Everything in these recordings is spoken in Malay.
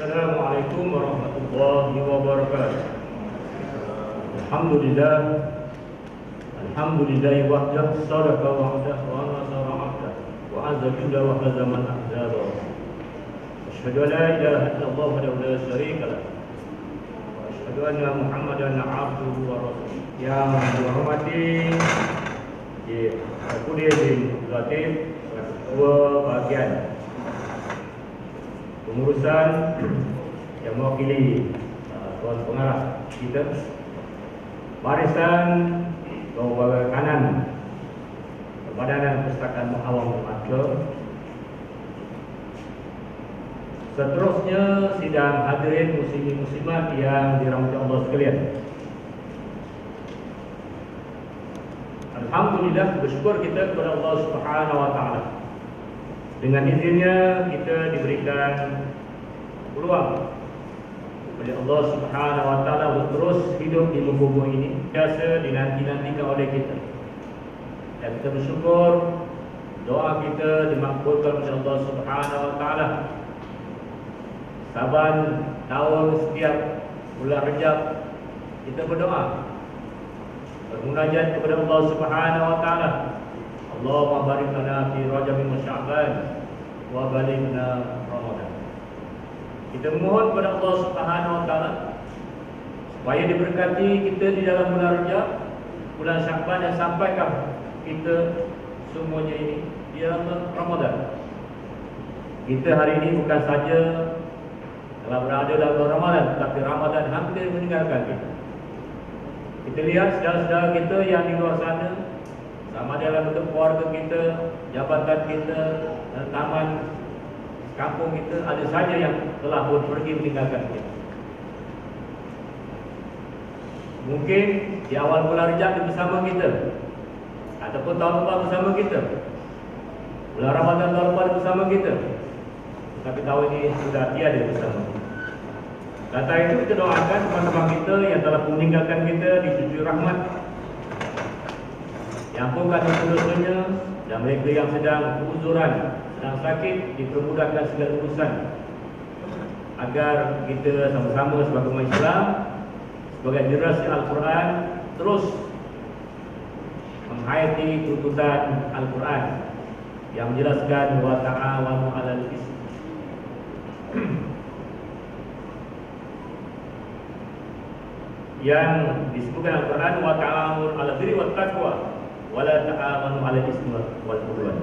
Assalamualaikum warahmatullahi wabarakatuh. Alhamdulillah. Alhamdulillah wahdah sadaqa wa'dah wa nasara 'abdah wa 'azza jalla wa haza man ahzaba. Asyhadu an la ilaha illallah wahdahu la syarika lah. Wa asyhadu anna Muhammadan 'abduhu wa rasuluh. Yang dihormati Deputi Legislatif Ketua Bahagian Pengurusan yang mewakili Tuan Pengarah kita, barisan bawah kanan Badan Perpustakaan Awam Melaka. Seterusnya sidang hadirin muslimin muslimat yang dirahmati Allah sekalian. Alhamdulillah, bersyukur kita kepada Allah Subhanahu wa taala. Dengan izinnya kita diberikan peluang oleh Allah Subhanahu wa taala untuk terus hidup di muka bumi ini, biasa dinanti-nantikan oleh kita. Dan kita bersyukur doa kita dimakbulkan oleh Allah Subhanahu wa taala. Saban tahun setiap bulan Rejab kita berdoa, bermunajat kepada Allah Subhanahu wa taala. Allahumma barik lana fi Rajab wa Sya'ban wa balighna Ramadan. Kita memohon kepada Allah Subhanahu wa taala supaya diberkati kita di dalam bulan Rajab, bulan Sya'ban, dan sampaikan kita semuanya ini di dalam Ramadan. Kita hari ini bukan saja telah berada dalam bulan Ramadan, tetapi Ramadan hampir meninggalkan kita. Kita lihat saudara-saudara kita yang di luar sana, sama dalam bentuk keluarga kita, jabatan kita, dan taman kampung kita, ada saja yang telah pun pergi meninggalkan kita. Mungkin di awal bulan Rejab bersama kita, ataupun tahun lepas bersama kita, bulan Ramadan tahun lepas bersama kita, tapi tahun ini sudah tiada bersama kita. Kata itu kita doakan teman-teman kita yang telah meninggalkan kita di sisi rahmat, diampunkan dosa-dosanya, dan mereka yang sedang beruzuran, sedang sakit, dipermudahkan segala urusan, agar kita sama-sama sebagai umat Islam, sebagai generasi Al-Quran, terus menghayati tuntutan Al-Quran yang menjelaskan wa ta'awanu 'alal ismi. Yang disebutkan Al-Quran, wa ta'awanu 'alal birri wat taqwa wa la ta'awanu 'alal ismi wal 'udwan.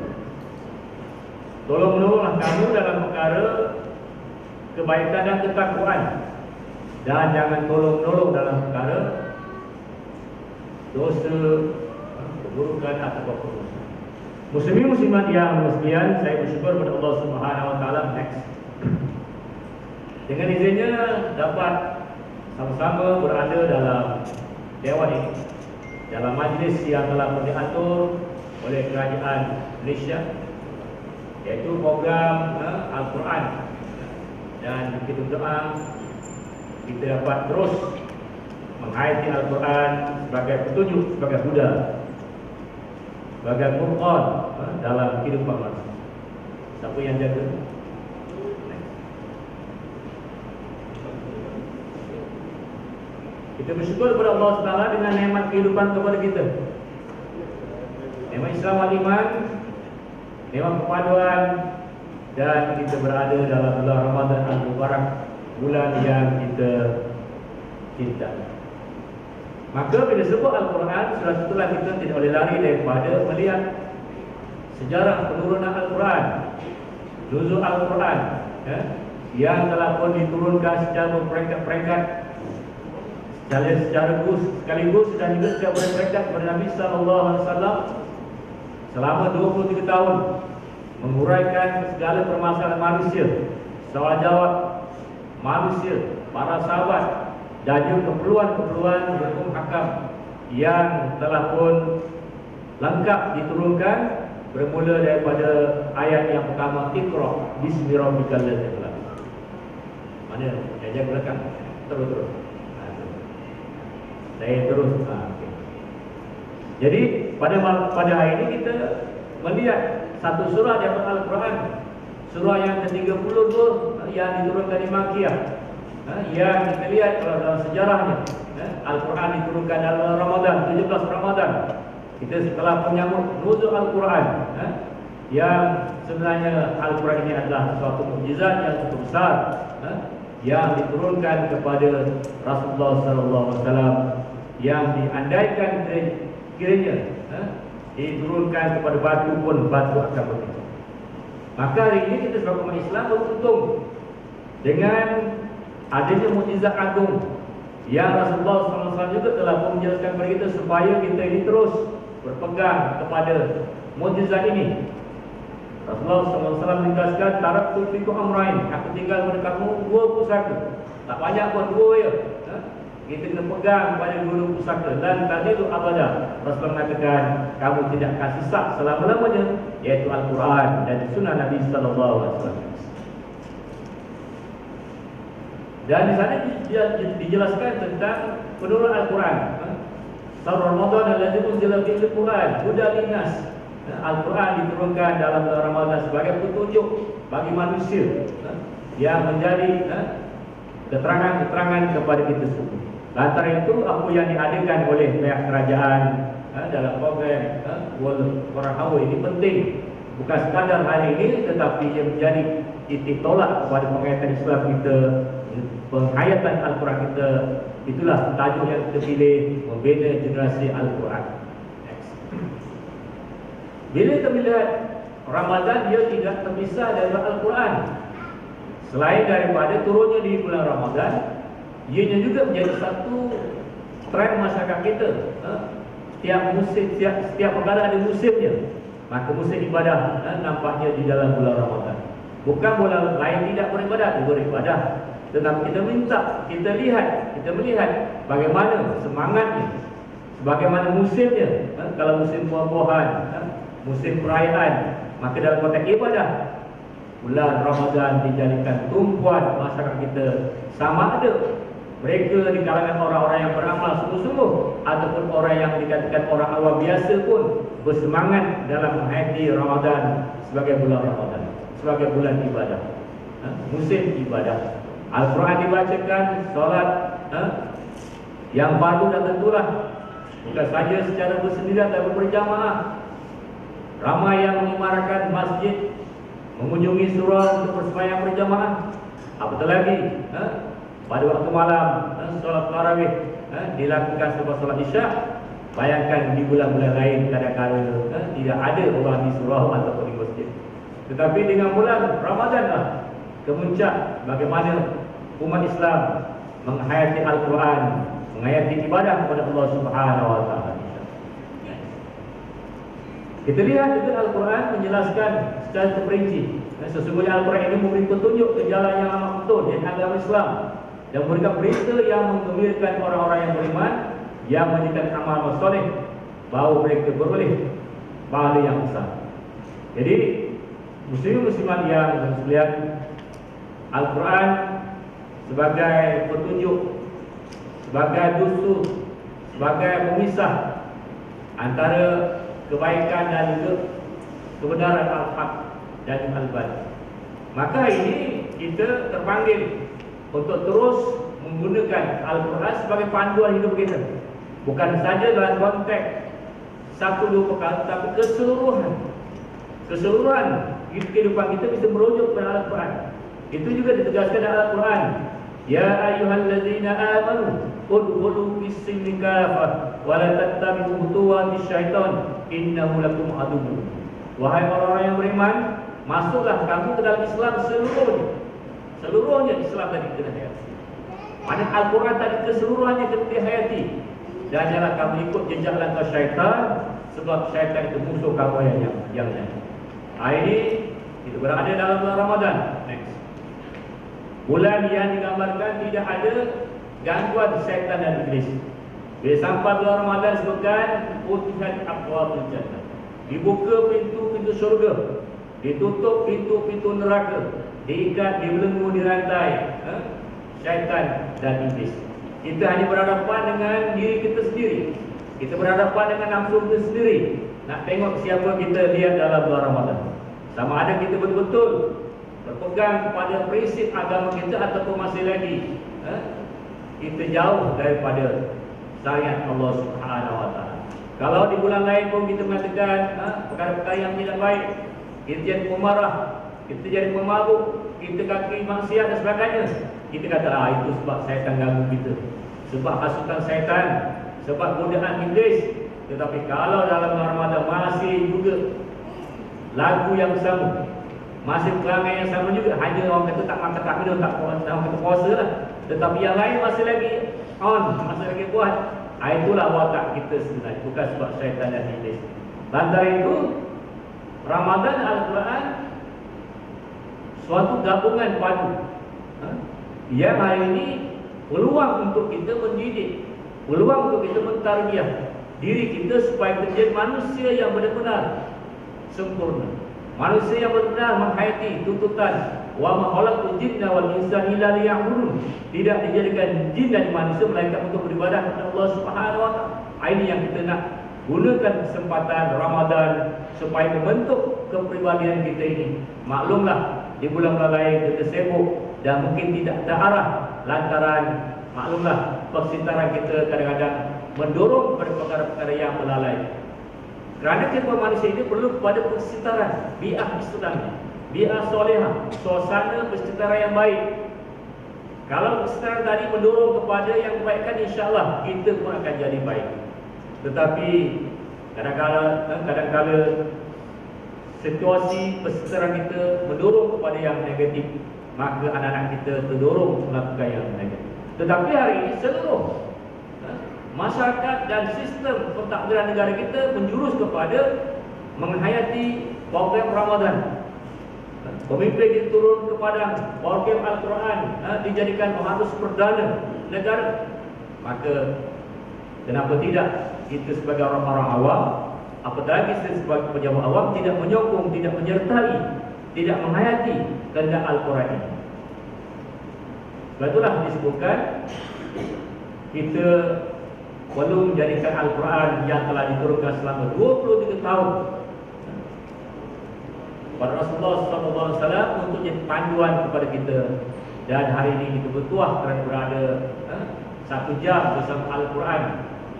Tolong-menolonglah kamu dalam perkara kebaikan dan ketakwaan, dan jangan tolong-menolong dalam perkara dosa, keburukan atau keburukan. Muslimin muslimat yang sekalian, saya bersyukur kepada Allah Subhanahu wa taala. Next. Dengan izinnya dapat sama-sama berada dalam dewan ini, dalam majlis yang telah diatur oleh Kerajaan Malaysia, iaitu program Al-Quran. Dan kita berdoa kita dapat terus menghayati Al-Quran sebagai petunjuk, sebagai huda, sebagai Quran dalam kehidupan manusia. Siapa yang jaga? Kita bersyukur kepada Allah SWT dengan nikmat kehidupan kepada kita, nikmat Islam wal iman, nikmat perpaduan, dan kita berada dalam bulan Ramadan al-Mubarak, bulan yang kita cinta. Maka bila sebut Al-Quran, sudah tentulah kita tidak boleh lari daripada melihat sejarah penurunan Al-Quran, nuzul Al-Quran, yang telah pun diturunkan secara berperingkat-peringkat, sekaligus dan juga secara berperingkat kepada Nabi SAW selama 23 tahun, menguraikan segala permasalahan manusia, soal jawab manusia, para sahabat, dan juga keperluan-keperluan hukum hakam yang telah pun lengkap diturunkan, bermula daripada ayat yang pertama, Iqra bismi rabbikal ladzi khalaq. Mana yang jaga belakang? Terus. Saya terus. Okay. Jadi pada hari ini kita melihat satu surah di Al-Quran surah yang ke-30 tu yang diturunkan di Makkiyah. Yang kita lihat kalau dalam sejarahnya, Al-Quran diturunkan dalam Ramadan, 17 Ramadan. Kita setelah menyambut nuzul Al-Quran, yang sebenarnya Al-Quran ini adalah suatu mukjizat yang cukup besar, yang diturunkan kepada Rasulullah SAW, yang diandaikan kiranya diturunkan kepada batu pun batu akan berkata. Maka hari ini kita sebagai umat Islam beruntung dengan adanya mukjizat agung yang Rasulullah SAW juga telah menjelaskan kepada kita supaya kita ini terus berpegang kepada mukjizat ini. Rasulullah SAW menegaskan, taraktu fikum amrain, aku tinggal pada kamu 2 pusaka. Tak banyak pun 2 ya. Kita kena pegang pada 2 pusaka. Dan tadi itu abadah, Rasulullah mengatakan kamu tidak akan sesak selama-lamanya, iaitu Al-Quran dan sunnah Nabi SAW. Dan di sana dijelaskan tentang penurunan Al-Quran. Syahrul Ramadan allazi unzila fihi al-Quran hudan linnas. Al-Quran diturunkan dalam bulan Ramadan sebagai petunjuk bagi manusia, yang menjadi keterangan-keterangan kepada kita semua. Lantaran itu apa yang diadakan oleh pihak kerajaan dalam program World Quran Hour ini penting. Bukan sekadar hari ini, tetapi ia menjadi titik tolak kepada penghayatan Islam kita, penghayatan Al-Quran kita. Itulah tajuk yang kita pilih, membina generasi Al-Quran. Bila kita melihat Ramadan, dia tidak terpisah dari Al-Quran. Selain daripada turunnya di bulan Ramadan, ianya juga menjadi satu trend masyarakat kita. Setiap musim, setiap perkara ada musimnya. Maka musim ibadah nampaknya di dalam bulan Ramadan. Bukan bulan lain tidak beribadah, dia beribadah. Tetapi kita melihat bagaimana semangatnya, bagaimana musimnya. Kalau musim buah-buahan, musim perayaan, maka dalam konteks ibadah, bulan Ramadan dijadikan tumpuan masyarakat kita. Sama ada mereka di kalangan orang-orang yang beramal sungguh-sungguh ataupun orang yang dikatakan orang awam biasa pun bersemangat dalam menghayati Ramadan sebagai bulan Ramadan, sebagai bulan ibadah, musim ibadah. Al-Quran dibacakan, solat yang fardu dan tentulah, bukan saja secara bersendirian tapi berjamaah. Ramai yang menyemarakan masjid, mengunjungi surau untuk bersembahyang berjamaah. Apatah lagi pada waktu malam solat tarawih dilakukan selepas solat isyak. Bayangkan di bulan-bulan lain kadang-kadang tidak ada orang di surau ataupun di masjid. Tetapi dengan bulan Ramadan lah kemuncak bagaimana umat Islam menghayati Al-Quran, menghayati ibadah kepada Allah Subhanahu Wa Taala. Kita lihat juga Al-Quran menjelaskan secara terperinci. Sesungguhnya Al-Quran ini memberi petunjuk ke jalan yang amat betul, yaitu agama Islam, dan memberikan berita yang menggembirakan orang-orang yang beriman, yang menjadikan amal soleh, bahawa mereka beroleh pahala yang besar. Jadi muslimin-muslimat yang sekalian, Al-Quran sebagai petunjuk, sebagai dustur, sebagai pemisah antara kebaikan dan juga kebenaran al-haq dan al-batil. Maka ini kita terpanggil untuk terus menggunakan Al-Quran sebagai panduan hidup kita. Bukan saja dalam konteks 1-2 perkara, tapi keseluruhan kehidupan kita bisa merujuk kepada Al-Quran. Itu juga ditegaskan dalam Al-Quran. Ya ayyuhallazina amanu udkhulu fis-silmi kafah wa la tattabi'u khutuwatis syaitan innahu lakum aduwwun. Wahai orang-orang yang beriman, masuklah kamu ke dalam Islam seluruhnya. Seluruhnya Islam tadi kena hayati. Mana Al-Quran tadi keseluruhannya kena dihayati. Dan janganlah kamu ikut jejak langkah syaitan, sebab syaitan itu musuh kamu yang nyata. Ini kita berada dalam bulan Ramadan. Next. Bulan yang digambarkan tidak ada gangguan syaitan dan iblis. Bila sampai bulan Ramadan sebutkan Futihat abwabul jannah, dibuka pintu-pintu syurga, ditutup pintu-pintu neraka, diikat, dibelenggu, dirantai syaitan dan iblis. Kita hanya berhadapan dengan diri kita sendiri. Kita berhadapan dengan nafsu kita sendiri. Nak tengok siapa kita lihat dalam bulan Ramadan. Sama ada kita betul-betul berpegang kepada prinsip agama kita ataupun masih lagi kita jauh daripada syariat Allah Subhanahu Wa Taala. Kalau di bulan lain pun kita mengatakan perkara-perkara yang tidak baik, kita jadi pemarah, kita jadi pemabuk, kita kaki maksiat dan sebagainya, kita kata itu sebab syaitan ganggu kita, sebab hasutan syaitan, sebab godaan iblis. Tetapi kalau dalam Ramadan masih juga lagu yang sama, masih perangai yang sama juga, hanya orang kata tak makan tak minum, tak kata puasa lah, tetapi yang lain masih lagi on, masih lagi buat, itulah watak kita sebenarnya, bukan sebab syaitan dan iblis. Lantaran itu Ramadan Al-Quran suatu gabungan padu yang hari ini peluang untuk kita mendidik, peluang untuk kita mentarbiyah diri kita supaya menjadi manusia yang benar-benar sempurna, manusia yang benar-benar menghayati tuntutan wa ma khalaqtul jinna wal insa illa liya'budun. Tidak dijadikan jin dan manusia melainkan untuk beribadah kepada Allah Subhanahu Wa Taala. Ini yang kita nak gunakan kesempatan Ramadan supaya membentuk kepribadian kita ini. Maklumlah di bulan-bulan lain kita sibuk dan mungkin tidak terarah lantaran maklumlah persintaran kita kadang-kadang mendorong kepada perkara-perkara yang melalai. Kerana kehidupan manusia ini perlu kepada persintaran bi'ah Islamiyah, bi'ah solehah, suasana persintaran yang baik. Kalau persintaran tadi mendorong kepada yang kebaikan, insya-Allah kita pun akan jadi baik. Tetapi kadang-kala situasi persintaran kita mendorong kepada yang negatif, maka anak-anak kita terdorong melakukan yang negatif. Tetapi hari ini seluruh masyarakat dan sistem pentadbiran negara kita menjurus kepada menghayati program Ramadan. Pemimpin diturun kepada program Al-Quran dijadikan harus perdana negara. Maka kenapa tidak kita sebagai orang-orang awam, apatah kita sebagai pejabat awam tidak menyokong, tidak menyertai, tidak menghayati kehendak Al-Quran ini. Sebab itulah disebutkan kita perlu menjadikan Al-Quran yang telah diturunkan selama 23 tahun pada Rasulullah SAW untuk jadi panduan kepada kita. Dan hari ini kita bertuah kerana berada 1 jam bersama Al-Quran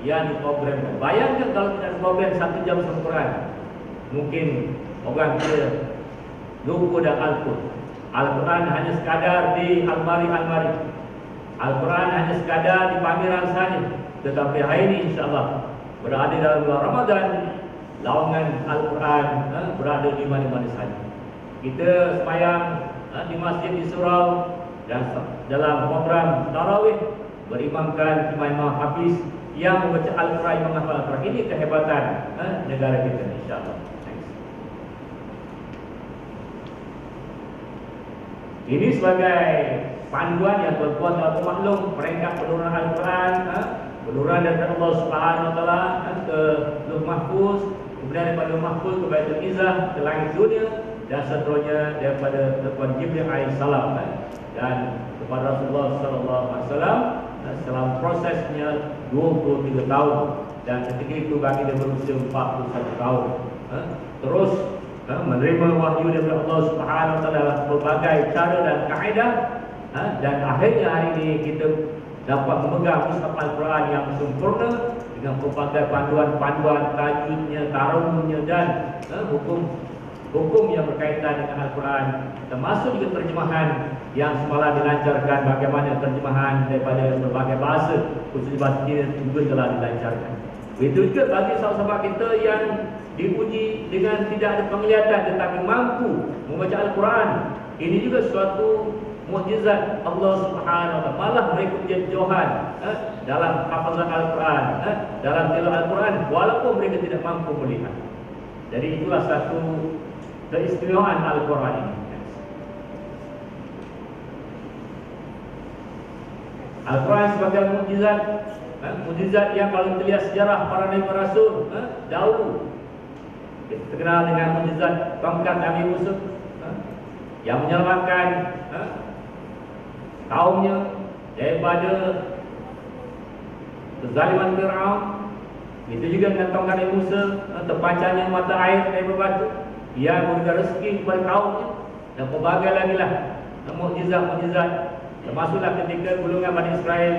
yang diprogramkan. Bayangkan kalau tidak program 1 jam bersama Al-Quran, mungkin orang kita lupa dan Al-Quran. Al-Quran hanya sekadar di almari-almari, Al-Quran hanya sekadar di pameran saja. Tetapi hari ini insya-Allah berada dalam bulan Ramadan, lawangan Al-Quran berada di mana-mana saja. Kita sembahyang di masjid di surau dan dalam program tarawih berimamkan imam Hafiz yang membaca Al-Quran, menghafal Al-Quran. Ini kehebatan negara kita, insya-Allah. Ini sebagai panduan yang tuan-tuan telah bermaklum peringkat penurunan Al-Quran, penurunan dari Allah Subhanahu Wa Taala ke Lauh Mahfuz, kemudian daripada Lauh Mahfuz ke Baitul Izzah, ke langit dunia, dan seterusnya daripada Tuan Jibril alaihissalam dan kepada Rasulullah sallallahu alaihi wasallam selama prosesnya 23 tahun, dan ketika itu bagi dia berusia 41 tahun. Terus menerima wahyu dari Allah Subhanahu Wa Taala dalam berbagai cara dan kaedah, dan akhirnya hari ini kita dapat memegang mushaf Al-Quran yang sempurna dengan pelbagai panduan-panduan, tajwidnya, tarumnya dan hukum yang berkaitan dengan Al-Quran, termasuk juga terjemahan yang semalam dilancarkan. Bagaimana terjemahan daripada berbagai bahasa, khususnya bahasa Cina juga telah dilancarkan. Begitu juga bagi sahabat-sahabat kita yang diuji dengan tidak ada penglihatan tetapi mampu membaca Al-Quran. Ini juga suatu mukjizat Allah Subhanahu Wa Taala. Malah mereka menjadi johan dalam hafazan Al-Quran, dalam tilawah Al-Quran, walaupun mereka tidak mampu melihat. Jadi itulah satu keistimewaan Al-Quran ini. Al-Quran sebagai mukjizat, mukjizat yang kalau kita lihat sejarah para nabi rasul dahulu, terkenal dengan mukjizat tongkat Nabi Yusuf yang menyelamatkan kaumnya daripada kezaliman Firaun. Itu juga dengan tongkat Nabi Musa, terpancarnya mata air dari batu yang memberikan rezeki kepada kaumnya. dan pelbagai lagi lah mukjizat-mukjizat. Termasuklah ketika golongan Bani Israel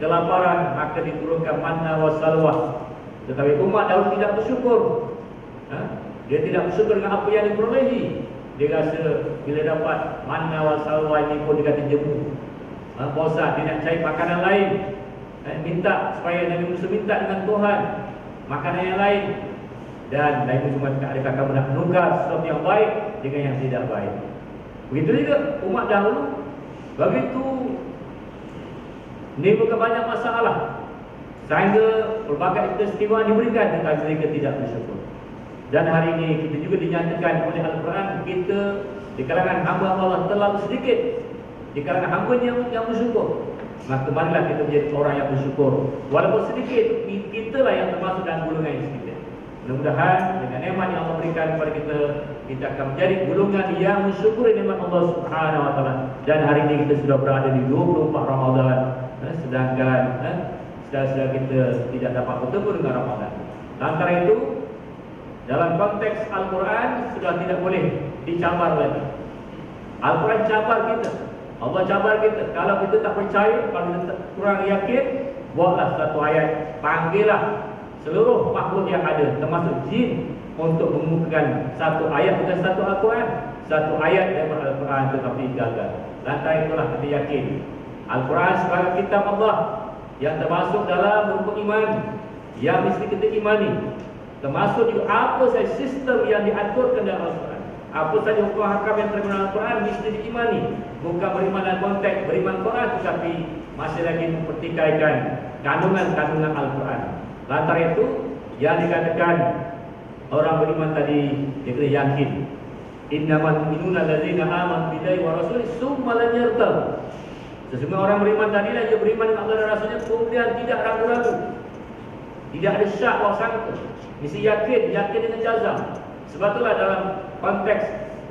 kelaparan, maka diturunkan manna wa salwa. Tetapi umat dahulu tidak bersyukur. Dia tidak bersyukur dengan apa yang diperolehi. Dia rasa bila dapat manna wa salwa ini pun dia kata jemu. Bosan, dia nak cari makanan lain. Minta supaya Nabi Musa minta dengan Tuhan makanan yang lain. Dan Nabi Musa mengatakan, adakah kamu nak menukar sesuatu yang baik dengan yang tidak baik? Begitu juga umat dahulu begitu menimbulkan banyak masalah sehingga pelbagai peristiwa diberikan tetapi mereka tidak bersyukur. Dan hari ini kita juga dinyatakan oleh Al-Quran, kita di kalangan hamba Allah terlalu sedikit di kalangan hamba yang bersyukur. Maka marilah kita menjadi orang yang bersyukur. Walaupun sedikit, kita lah yang termasuk dalam golongan yang sedikit. Mudah-mudahan dengan nikmat yang Allah berikan kepada kita, kita akan menjadi golongan yang mensyukuri nikmat Allah Subhanahu wa taala. Dan hari ini kita sudah berada di 24 Ramadan. Sedangkan saudara kita tidak dapat bertemu dengan Ramadan. Antara itu, dalam konteks Al-Quran sudah tidak boleh dicabar lagi. Al-Quran cabar kita, Allah cabar kita. Kalau kita tak percaya, kalau kita kurang yakin, buatlah satu ayat, panggillah seluruh makhluk yang ada, termasuk jin, untuk mengumpulkan satu ayat, bukan satu Al-Quran, satu ayat daripada Al-Quran, tetapi gagal. Lantaran itulah kita yakin Al-Quran sebagai kitab Allah yang termasuk dalam rukun iman yang mesti kita imani. Termasuk juga apa sahaja sistem yang diaturkan dalam Al-Quran, apa sahaja hukum hakam yang terkandung dalam Al-Quran mesti diimani. Bukan beriman dalam konteks beriman Quran, tetapi masih lagi mempertikaikan kandungan-kandungan Al-Quran. Lantaran itu yang dikatakan orang beriman tadi, dia kena yakin, innamal mu'minuna allazina amanu billahi wa rasulih tsumma lam yartab. Sesungguhnya orang beriman tadilah dia beriman dengan Allah dan Rasulnya, kemudian tidak ragu-ragu, tidak ada syak wa sangka, mesti yakin dengan jazam. Sebab itulah dalam konteks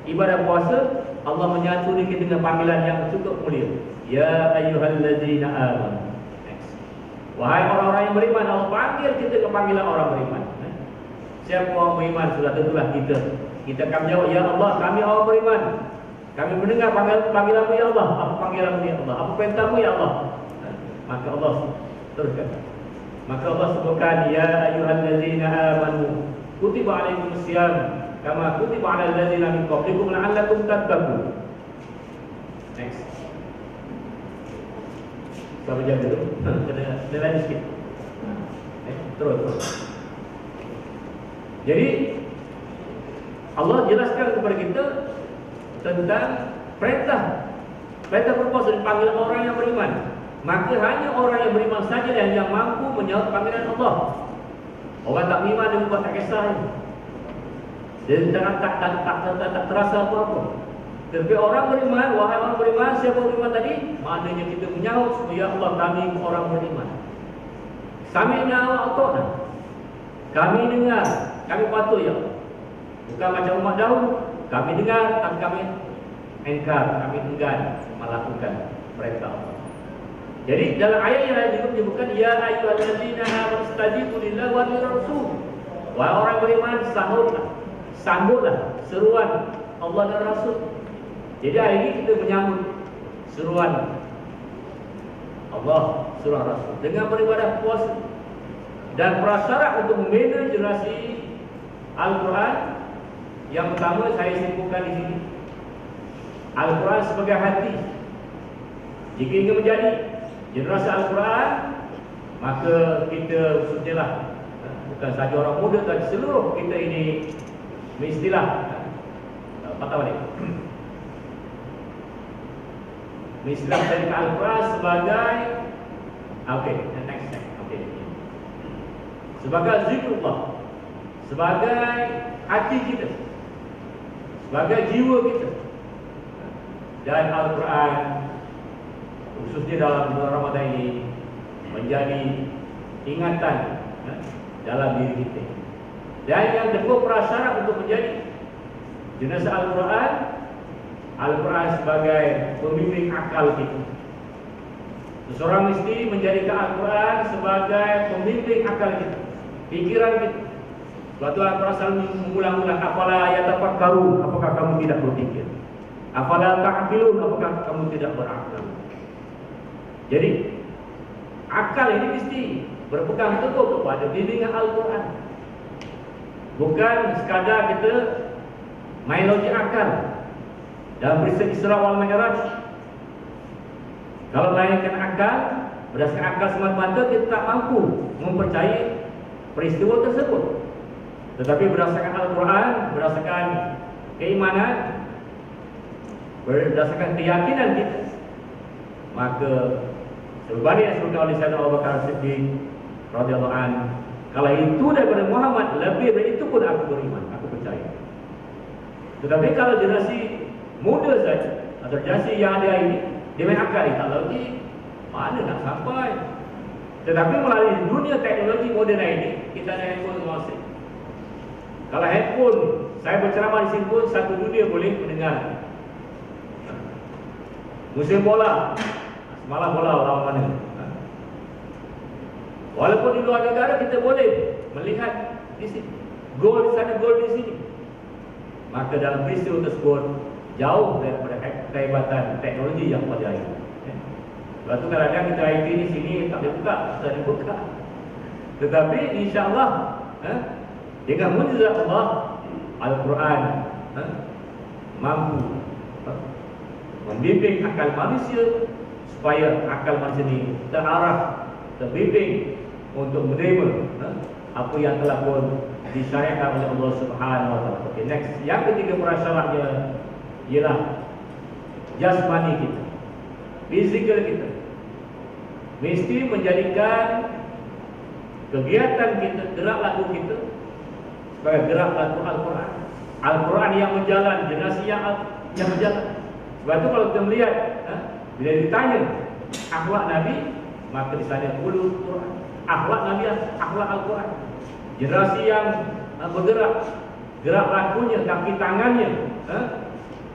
ibadah puasa Allah menyatu kita dengan panggilan yang cukup mulia, ya ayyuhallazina amanu. Wahai orang-orang yang beriman, Allah panggil kita ke panggilan orang beriman. Siapa orang beriman? Sudah tentulah kita. Kita akan menjawab, ya Allah, kami orang beriman. Kami mendengar panggilan-Mu ya Allah. Apa panggilan-Mu ya Allah? Apa perintah-Mu ya Allah? Maka Allah teruskan. Maka Allah sebutkan, ya ayyuhallazina amanu kutiba alaikumus syiyam kama kutiba alal ladzina min qablikum la'allakum tattaqun. Next. Sabar jaga dulu. Kena lagi sikit. Terus. Jadi Allah jelaskan kepada kita tentang perintah berpuasa dipanggil orang yang beriman. Maka hanya orang yang beriman saja yang mampu menjawab panggilan Allah. Orang tak beriman dia buat tak kisah. Dia tak terasa apa-apa. Tapi orang beriman, wahai orang beriman, siapa beriman tadi? Maknanya kita menyahut semua, ya Allah, kami orang beriman. Sami'na wa ata'na. Kami dengar, kami patuh ya Allah. Bukan macam umat dahulu, kami dengar tapi kami engkar, kami enggan melakukan perintah Allah. Jadi dalam ayat yang lain juga menyebutkan, ya ayyuhallazina amanu istajibu lillahi wa lirrasul. Wahai orang beriman, sambutlah seruan Allah dan Rasul. Jadi hari ini kita menyambut seruan Allah, seruan Rasul dengan beribadah puasa. Dan prasyarat untuk membina generasi Al-Quran, yang pertama saya simpulkan di sini, Al-Quran sebagai hati. Jika ingin menjadi generasi Al-Quran, maka kita khususnya bukan sahaja orang muda, tapi seluruh kita ini mestilah patah balik. Islam dari Al-Quran sebagai next. Sebagai zikrullah, sebagai hati kita, sebagai jiwa kita. Dan Al-Quran khususnya dalam bulan Ramadan ini menjadi ingatan dalam diri kita. Dan yang kedua, prasyarat untuk menjadi generasi Al-Quran sebagai pembimbing akal kita. Seseorang mesti menjadikan Al-Quran sebagai pembimbing akal kita, pikiran kita. Sebab tu Al-Quran selalu mengulang-ulang, afala yatafakkarun, apakah kamu tidak berpikir? Afala ta'qilun, apakah kamu tidak berakal? Jadi akal ini mesti berpegang teguh kepada bimbingan Al-Quran. Bukan sekadar kita main logik akal dalam peristiwa Isra wal Mi'raj. Kalau mainkan akal, berdasarkan akal semata-mata, kita tak mampu mempercayai peristiwa tersebut. Tetapi berdasarkan Al-Quran, berdasarkan keimanan, berdasarkan keyakinan kita, maka sebagaimana yang disebutkan oleh Sayyidina Abu Bakar Siddiq radhiyallahu anhu, kalau itu daripada Muhammad, lebih dari itu pun aku beriman, aku percaya. Tetapi kalau generasi muda saja atau generasi yang ada ini, dia main akal, tak logik, mana nak sampai. Tetapi melalui dunia teknologi moden ini, kita ada handphone masing. Kalau handphone, saya berceramah di sini pun satu dunia boleh mendengar. Musim bola, semalam bola lawan mana? Walaupun di luar negara kita boleh melihat di sini, gol di sana, gol di sini. Maka dalam peristiwa tersebut jauh daripada kehebatan teknologi yang pada hari ini. Sebab tu kadang-kadang kita IT di sini tak boleh buka, tak boleh buka. Tetapi insya-Allah dengan mukjizat Allah, Al-Quran mampu membimbing akal manusia supaya akal manusia ini terarah, terbimbing untuk menerima apa yang telah pun disyariatkan oleh Allah Subhanahu Wa Taala. Okay, next, yang ketiga prasyaratnya ialah jasmani kita, fizikal kita. Mesti menjadikan kegiatan kita, gerak laku kita sebagai gerak laku Al-Quran. Al-Quran yang berjalan, generasi yang berjalan. Sebab itu kalau kita melihat, bila ditanya akhlak Nabi, maka di sana ulu Quran. Akhlak Nabi, akhlak Al-Quran. Generasi yang bergerak, gerak lakunya, kaki tangannya,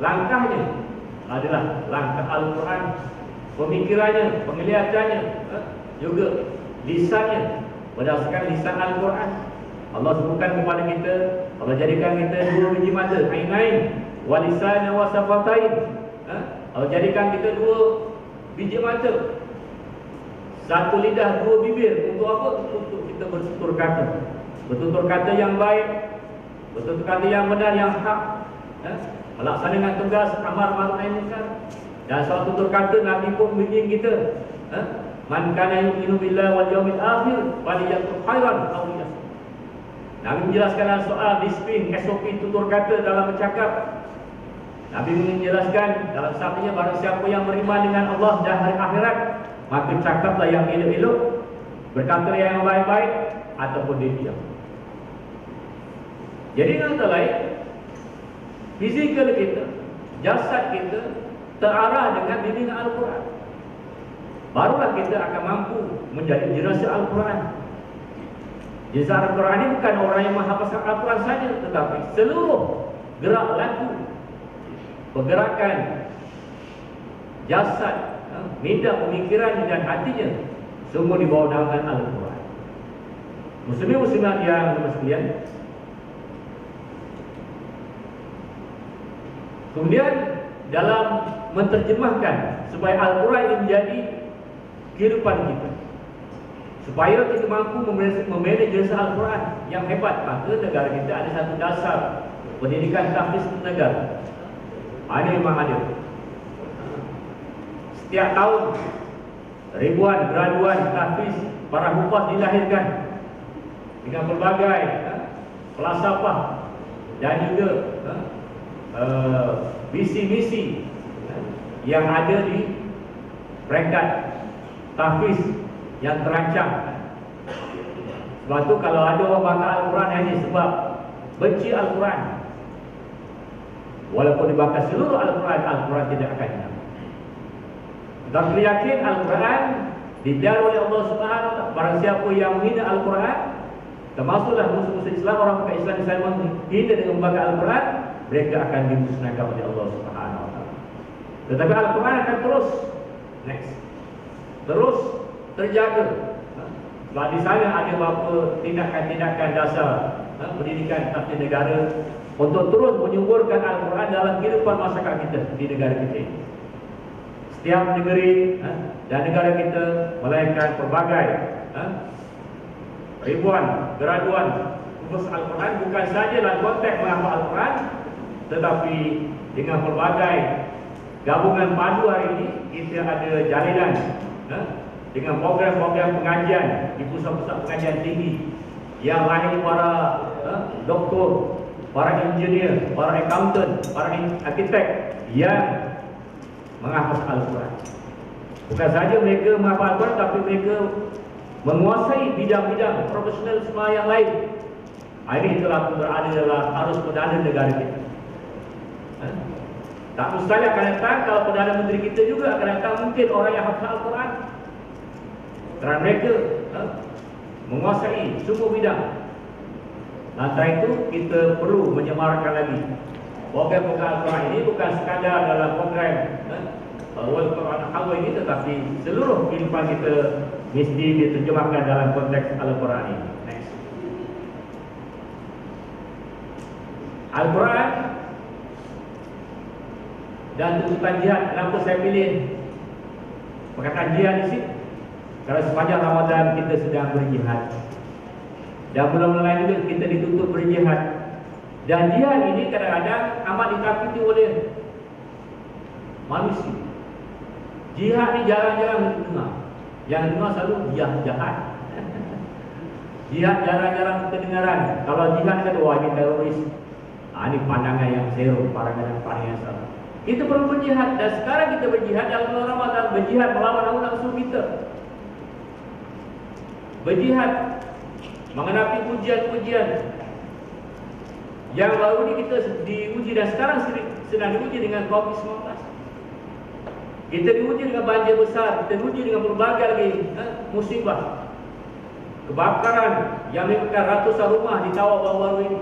langkahnya adalah langkah Al-Quran. Pemikirannya, penglihatannya, juga lisannya berdasarkan lisan Al-Quran. Allah sebutkan kepada kita, Allah jadikan kita dua biji mata, ainain wa lisan wa safatain. Allah jadikan kita dua biji mata, satu lidah, dua bibir. Untuk apa? Untuk kita bertutur kata, bertutur kata yang baik, bertutur kata yang benar, yang hak, melaksanakan tugas amar ma'ruf nahi munkar. Dan soal tutur kata, Nabi pun bimbing kita, man kana yu'minu billahi wal yawmil akhir falyaqul khairan aw liyasmut. Nabi menjelaskan soal disiplin SOP tutur kata dalam bercakap. Nabi menjelaskan dalam sabdanya, barang siapa yang beriman dengan Allah dan hari akhirat, maka cakaplah yang elok-elok, berkata yang baik-baik, ataupun dia diam. Jadi dengan kata lain, fizikal kita, jasad kita terarah dengan bimbingan Al-Quran. Barulah kita akan mampu menjadi generasi Al-Quran. Generasi Al-Quran ini bukan orang yang menghafazkan Al-Quran saja, tetapi seluruh gerak laku, pergerakan jasad, minda, pemikirannya dan hatinya, semua di bawah naungan Al-Quran. Muslimin muslimat yang bersekalian, kemudian dalam menterjemahkan supaya Al-Quran ini menjadi kehidupan kita, supaya kita mampu memanage Al-Quran yang hebat, maka negara kita ada satu dasar pendidikan tahfiz negara. Ini memang ada. Setiap tahun ribuan graduan tahfiz para hufaz dilahirkan dengan berbagai falsafah dan juga misi-misi yang ada di peringkat tahfiz yang terancam. Sebab tu kalau ada orang baca Al-Quran hanya sebab benci Al-Quran, walaupun dibakar seluruh Al-Quran, Al-Quran tidak akan hilang. Dan kita yakin Al-Quran dipelihara oleh Allah Subhanahu Wa Taala. Barang siapa yang menghina Al-Quran, termasuklah musuh-musuh Islam, orang bukan Islam yang menghina dengan membakar Al-Quran, mereka akan dimusnahkan oleh Allah Subhanahu Wa Taala. Tetapi Al-Quran akan terus terjaga. Sebab di sana ada beberapa tindakan-tindakan dasar pendidikan tafsir negara untuk terus menyuburkan Al-Quran dalam kehidupan masyarakat kita di negara kita ini. Setiap negeri dan negara kita melahirkan pelbagai ribuan graduan kursus Al-Quran, bukan saja dalam konteks menghafal Al-Quran, tetapi dengan pelbagai gabungan padu hari ini kita ada jalinan dengan program-program pengajian di pusat-pusat pengajian tinggi yang lahir para doktor, para engineer, para accountant, para arkitek yang menghafal Al-Quran. Bukan saja mereka menghafal Al-Quran, tapi mereka menguasai bidang-bidang profesional semua yang lain. Ini telah berada dalam arus perdana negara kita. Tak mustahil akan datang kalau Perdana Menteri kita juga akan datang mungkin orang yang hafal Al-Quran, kerana mereka menguasai semua bidang. Lantaran itu kita perlu menyemarakkan lagi program-program Al-Quran ini, bukan sekadar dalam program World Quran Awal ini, tetapi seluruh kehidupan kita mesti diterjemahkan dalam konteks Al-Quran ini. Next. Al-Quran dan tuntutan jihad. Kenapa saya pilih perkataan jihad di sini? Kerana sepanjang Ramadan kita sedang berjihad, dan bulan-bulan lain juga kita dituntut berjihad. Dan jihad ini kadang-kadang amat ditakuti oleh manusia. Jihad ni jarang-jarang dengar. Yang dengar selalu jihad jahat. Jihad jarang-jarang kedengaran. Kalau jihad kata, wah ini teroris. Ini pandangan yang zero, pandangan yang salah. Kita perlu berjihad, dan sekarang kita berjihad dalam bulan Ramadan, berjihad melawan hawa nafsu kita. Berjihad menghadapi ujian-ujian yang baru ini kita diuji, dan sekarang sedang diuji dengan COVID-19. Kita diuji dengan banjir besar, kita diuji dengan berbagai lagi musibah. Kebakaran yang menyebabkan ratusan rumah di Tawau baru-baru ini.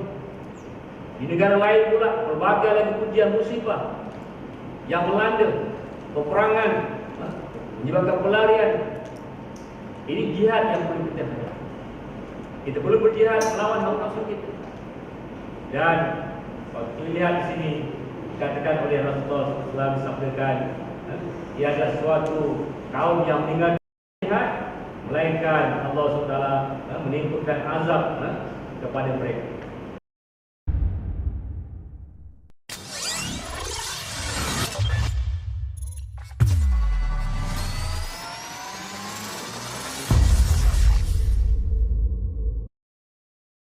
Di negara lain pula berbagai lagi ujian musibah yang melanda, peperangan, menyebabkan pelarian. Ini jihad yang perlu kita hadapi. Kita perlu berjihad melawan hawa nafsu kita. Dan waktu lihat di sini dikatakan oleh Rasulullah SAW, disabdakan, ia adalah suatu kaum yang meninggal jihad, melainkan Allah SWT menimpakan azab kepada mereka.